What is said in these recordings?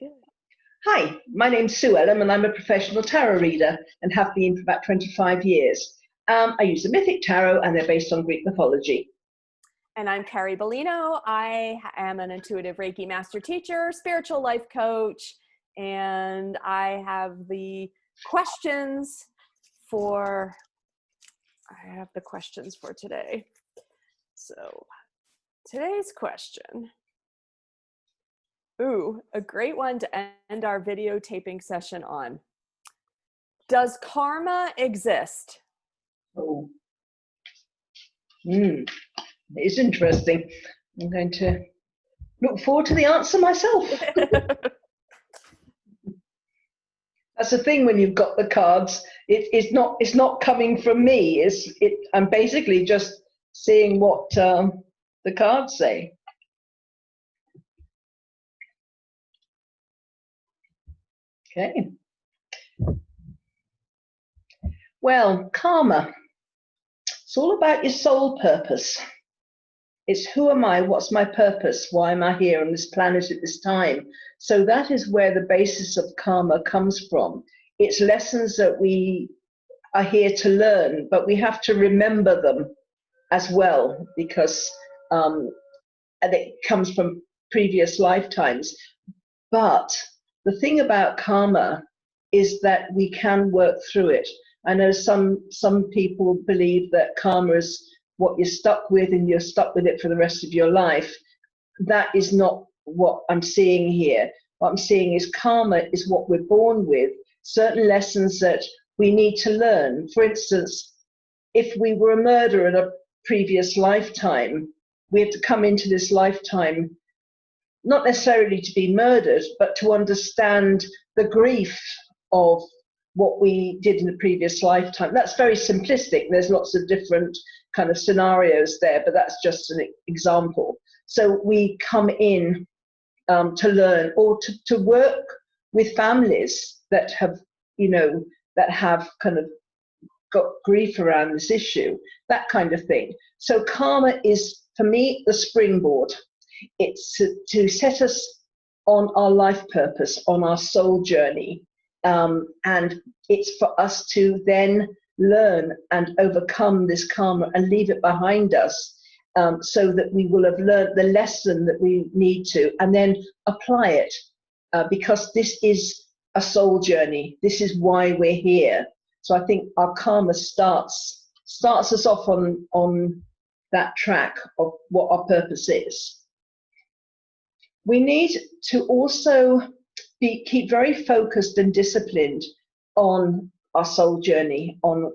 Sounds good. Hi, my name's Sue Ellam and I'm a professional tarot reader and have been for about 25 years. I use the Mythic Tarot and they're based on Greek mythology. And I'm Carrie Beleno. I am an intuitive Reiki master teacher, spiritual life coach, and I have the questions for today. So today's question. Ooh, a great one to end our videotaping session on. Does karma exist? Oh, it's interesting. I'm going to look forward to the answer myself. That's the thing when you've got the cards. It's not coming from me. I'm basically just seeing what the cards say. Okay. Well, karma. It's all about your soul purpose. It's who am I? What's my purpose? Why am I here on this planet at this time? So that is where the basis of karma comes from. It's lessons that we are here to learn, but we have to remember them as well because and it comes from previous lifetimes. But the thing about karma is that we can work through it. I know some people believe that karma is what you're stuck with and you're stuck with it for the rest of your life. That is not what I'm seeing here. What I'm seeing is karma is what we're born with, certain lessons that we need to learn. For instance, if we were a murderer in a previous lifetime, we have to come into this lifetime not necessarily to be murdered, but to understand the grief of what we did in the previous lifetime. That's very simplistic. There's lots of different kind of scenarios there, but that's just an example. So we come in to learn or to work with families that have, that have kind of got grief around this issue, that kind of thing. So karma is, for me, the springboard. It's to set us on our life purpose, on our soul journey. And it's for us to then learn and overcome this karma and leave it behind us so that we will have learned the lesson that we need to and then apply it because this is a soul journey. This is why we're here. So I think our karma starts us off on that track of what our purpose is. We need to also keep very focused and disciplined on our soul journey, on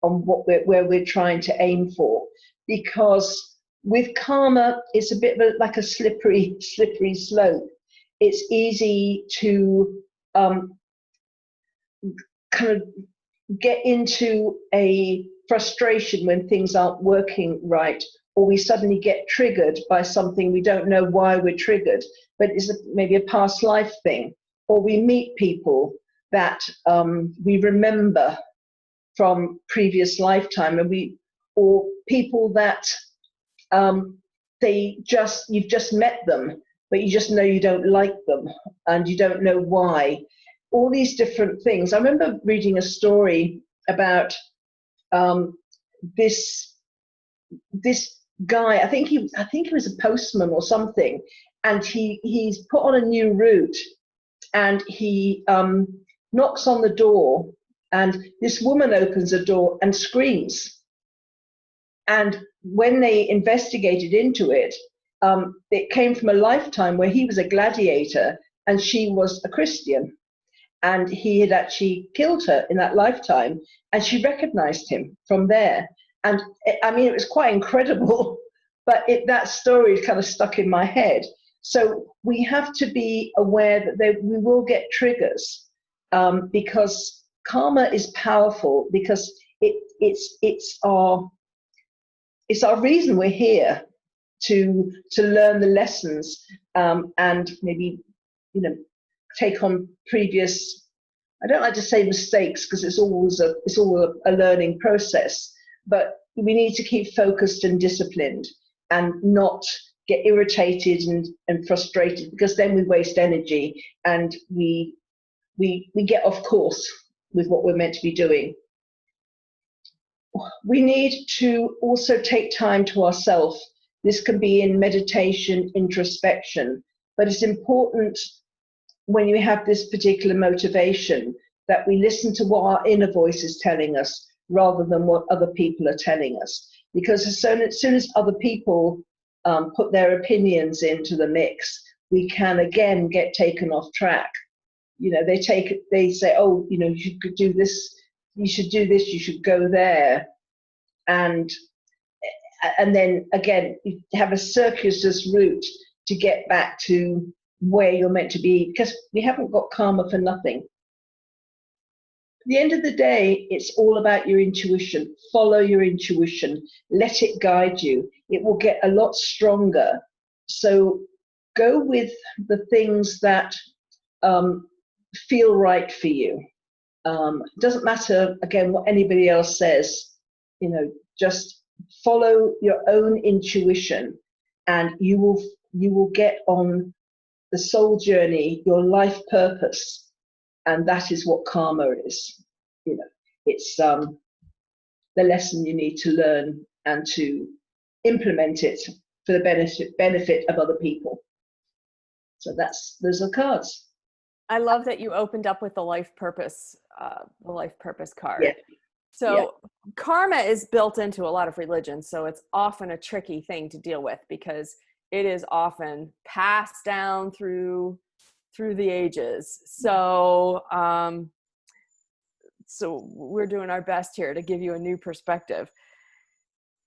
where we're trying to aim for, because with karma, it's a bit like a slippery slope. It's easy to kind of get into a frustration when things aren't working right, or we suddenly get triggered by something we don't know why we're triggered, but it's maybe a past life thing, or we meet people that we remember from previous lifetime, or people that you've just met them, but you just know you don't like them and you don't know why. All these different things. I remember reading a story about this guy. I think he was a postman or something, and he's put on a new route, and he knocks on the door, and this woman opens the door and screams. And when they investigated into it, it came from a lifetime where he was a gladiator and she was a Christian, and he had actually killed her in that lifetime, and she recognized him from there. And I mean, it was quite incredible, but that story kind of stuck in my head. So we have to be aware that we will get triggers because karma is powerful, because it's our reason we're here to learn the lessons and maybe take on previous. I don't like to say mistakes because it's all a learning process, but we need to keep focused and disciplined and not get irritated and frustrated, because then we waste energy and we get off course with what we're meant to be doing. We need to also take time to ourselves. This can be in meditation, introspection, but it's important when you have this particular motivation that we listen to what our inner voice is telling us rather than what other people are telling us. Because as soon as other people put their opinions into the mix, we can again get taken off track. You know, they say, oh, you know, you could do this, you should do this, you should go there. And then again, you have a circuitous route to get back to where you're meant to be, because we haven't got karma for nothing. At the end of the day, it's all about your intuition. Follow your intuition. Let it guide you. It will get a lot stronger. So go with the things that feel right for you. It doesn't matter, again, what anybody else says. You know, just follow your own intuition, and you will get on the soul journey, your life purpose, and that is what karma is. You know, it's the lesson you need to learn and to implement it for the benefit of other people. So those are cards. I love that you opened up with the life purpose card. Yeah. So karma is built into a lot of religions, so it's often a tricky thing to deal with because it is often passed down through the ages. So so we're doing our best here to give you a new perspective.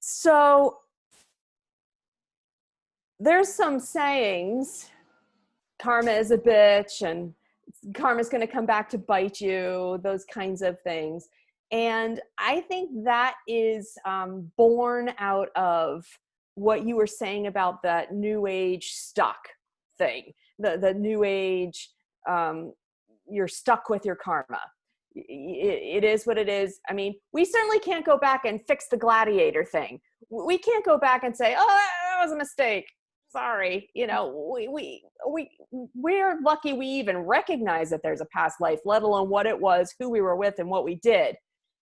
So there's some sayings, karma is a bitch and karma's going to come back to bite you, those kinds of things. And I think that is born out of what you were saying about that new age stuck thing, the new age, you're stuck with your karma. It is what it is. I mean, we certainly can't go back and fix the gladiator thing. We can't go back and say, oh, that was a mistake. Sorry. You know, we're lucky we even recognize that there's a past life, let alone what it was, who we were with, and what we did.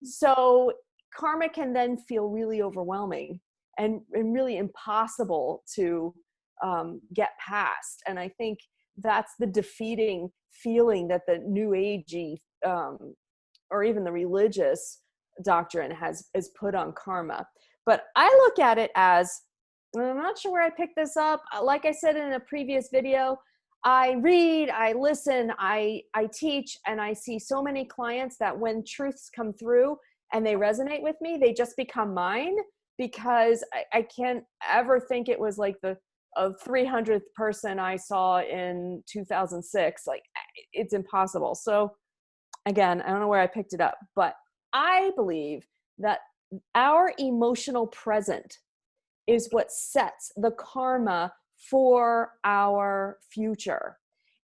So karma can then feel really overwhelming and really impossible to get past. And I think that's the defeating feeling that the new agey or even the religious doctrine is put on karma. But I look at it as, I'm not sure where I picked this up. Like I said in a previous video, I read, I listen, I teach, and I see so many clients that when truths come through and they resonate with me, they just become mine, because I can't ever think it was like the 300th person I saw in 2006. Like, it's impossible. So again, I don't know where I picked it up, but I believe that our emotional present is what sets the karma for our future.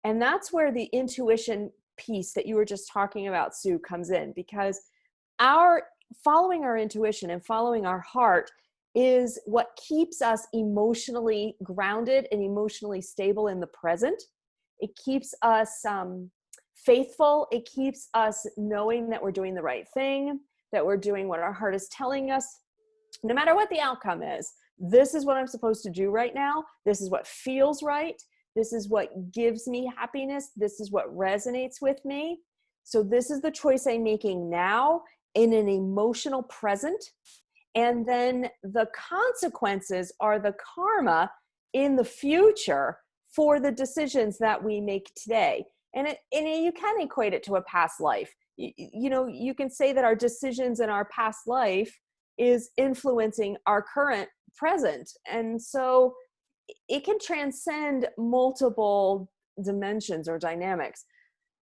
And that's where the intuition piece that you were just talking about, Sue, comes in, because following our intuition and following our heart is what keeps us emotionally grounded and emotionally stable in the present. It keeps us faithful. It keeps us knowing that we're doing the right thing, that we're doing what our heart is telling us, no matter what the outcome is. This is what I'm supposed to do right now. This is what feels right. This is what gives me happiness. This is what resonates with me. So this is the choice I'm making now in an emotional present. And then the consequences are the karma in the future for the decisions that we make today. And you can equate it to a past life. You know, you can say that our decisions in our past life is influencing our current present. And so it can transcend multiple dimensions or dynamics.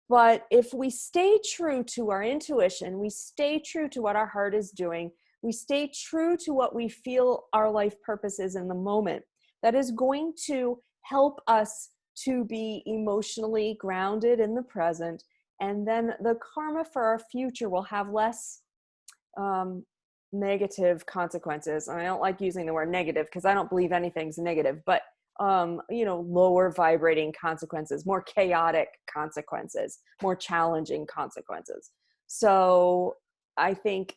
But if we stay true to our intuition, we stay true to what our heart is doing, we stay true to what we feel our life purpose is in the moment, that is going to help us to be emotionally grounded in the present. And then the karma for our future will have less negative consequences. And I don't like using the word negative because I don't believe anything's negative, but lower vibrating consequences, more chaotic consequences, more challenging consequences. So I think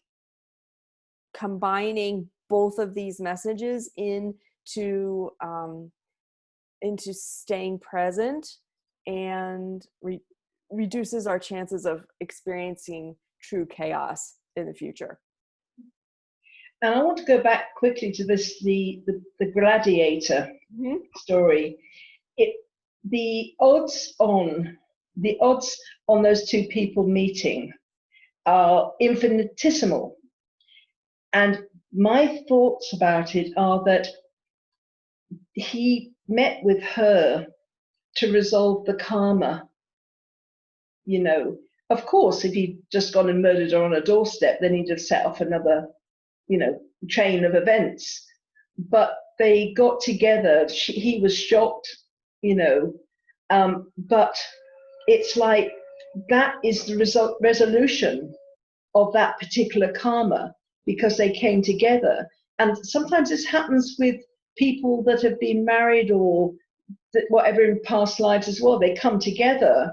combining both of these messages into staying present and reduces our chances of experiencing true chaos in the future. And I want to go back quickly to the gladiator story. The odds on those two people meeting are infinitesimal. And my thoughts about it are that he met with her to resolve the karma. Of course, if he'd just gone and murdered her on a doorstep, then he'd have set off another chain of events. But they got together. He was shocked, but it's like that is the resolution of that particular karma, because they came together. And sometimes this happens with people that have been married or whatever in past lives as well. They come together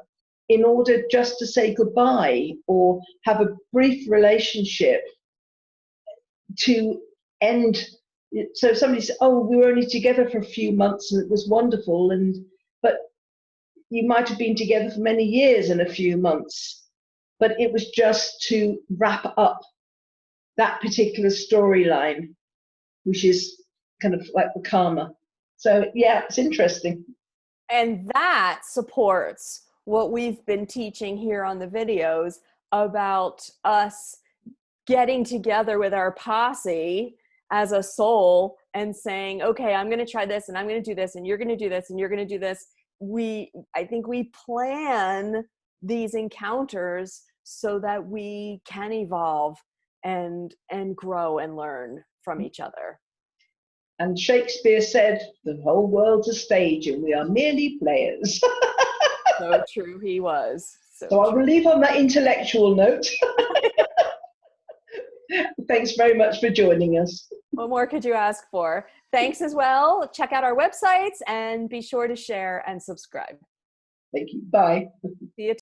in order just to say goodbye or have a brief relationship to end. So somebody said, oh, we were only together for a few months and it was wonderful, but you might have been together for many years in a few months, but it was just to wrap up that particular storyline, which is kind of like the karma. So yeah, it's interesting. And that supports what we've been teaching here on the videos about us getting together with our posse as a soul and saying, okay, I'm going to try this and I'm going to do this and you're going to do this and you're going to do this. I think we plan these encounters so that we can evolve and grow and learn from each other. And Shakespeare said, the whole world's a stage and we are merely players. So true, he was. So I will leave on that intellectual note. Thanks very much for joining us. What more could you ask for? Thanks as well. Check out our websites and be sure to share and subscribe. Thank you. Bye. See you.